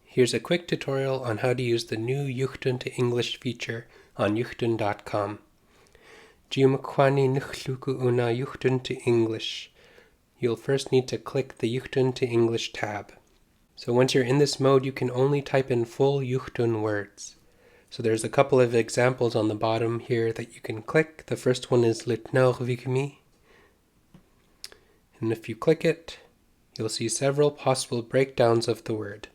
Here's a quick tutorial on how to use the new Yugtun to English feature on Yugtun.com. Yugtun to English. You'll first need to click the Yugtun to English tab. So once you're in this mode, you can only type in full Yugtun words. So there's a couple of examples on the bottom here that you can click. The first one is litnaurvikmi. And if you click it, you'll see several possible breakdowns of the word.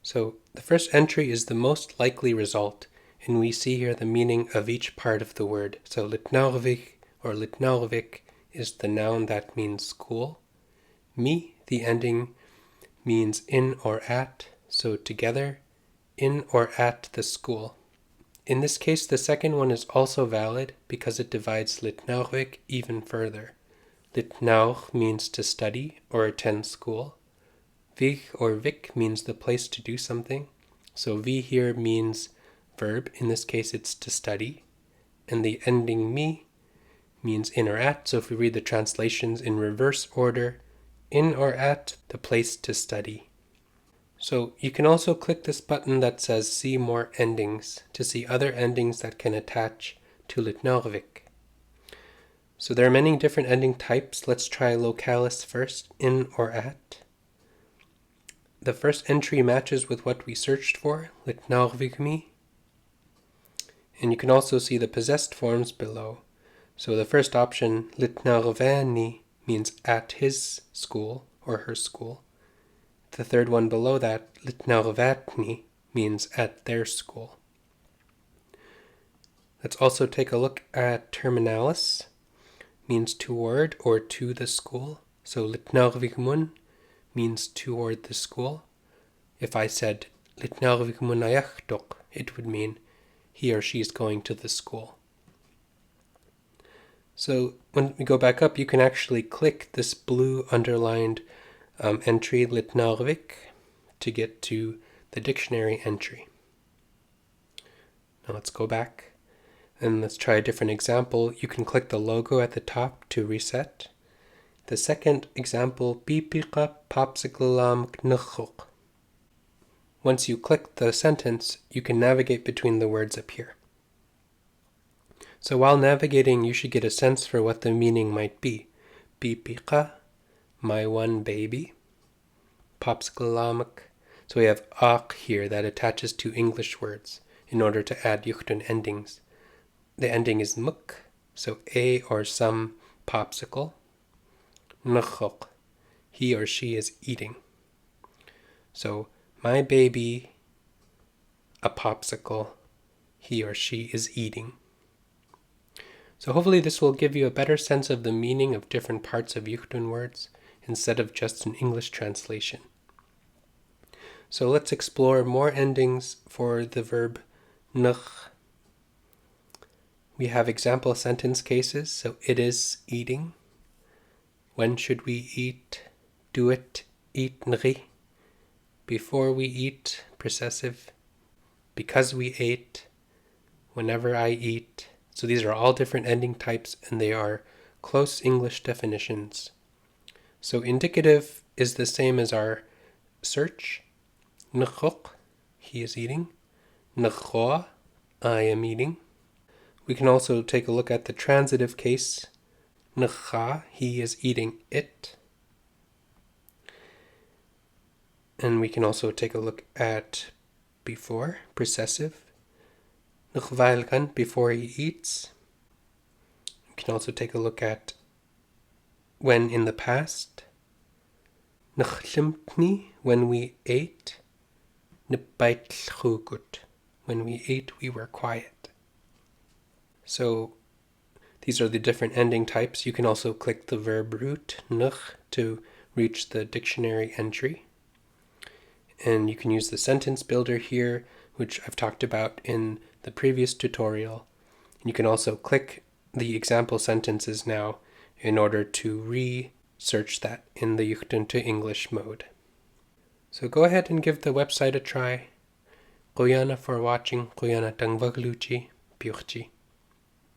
So the first entry is the most likely result, and we see here the meaning of each part of the word. So litnaurvik or litnaurvik is the noun that means school. Mi, the ending, means in or at, so together, in or at the school. In this case, the second one is also valid because it divides litnaurvik even further. Litnaur means to study or attend school. Vik or vik means the place to do something. So vi here means verb. In this case, it's to study. And the ending mi means in or at. So if we read the translations in reverse order, in or at the place to study. So you can also click this button that says see more endings to see other endings that can attach to litnaurvik. So there are many different ending types. Let's try localis first, in or at. The first entry matches with what we searched for, litnaurvikmi. And you can also see the possessed forms below. So the first option, litnaurveni, means at his school or her school. The third one below that, litnaurvatni, means at their school. Let's also take a look at terminalis. Means toward or to the school. So litnaurvikmun means toward the school. If I said litnaurvikmunayachtok, it would mean he or she is going to the school. So when we go back up, you can actually click this blue underlined entry litnaurvik to get to the dictionary entry. Now let's go back. And let's try a different example. You can click the logo at the top to reset. The second example, pipiqa popsicle knuchuk. Once you click the sentence, you can navigate between the words up here. So while navigating, you should get a sense for what the meaning might be. Pipiqa, my one baby. Popsicle. So we have ak here that attaches to English words in order to add Yugtun endings. The ending is muk, so a or some popsicle. Nuchuk, he or she is eating. So my baby, a popsicle, he or she is eating. So hopefully this will give you a better sense of the meaning of different parts of Yugtun words instead of just an English translation. So let's explore more endings for the verb nuch. We have example sentence cases, so it is eating. When should we eat? Do it, eat nri. Before we eat, possessive. Because we ate. Whenever I eat. So these are all different ending types and they are close English definitions. So indicative is the same as our search. Nuchuk, he is eating. Nuchoa, I am eating. We can also take a look at the transitive case. Nucha, he is eating it. And we can also take a look at before, possessive. Nuchvailgan, before he eats. We can also take a look at when in the past. Nuchlimtni, when we ate. Nibaitlchugut, when we ate, we were quiet. So these are the different ending types. You can also click the verb root, nuch, to reach the dictionary entry. And you can use the sentence builder here, which I've talked about in the previous tutorial. And you can also click the example sentences now in order to re-search that in the Yugtun to English mode. So go ahead and give the website a try. Quyana for watching. Quyana tangvagluchi. Piuchi.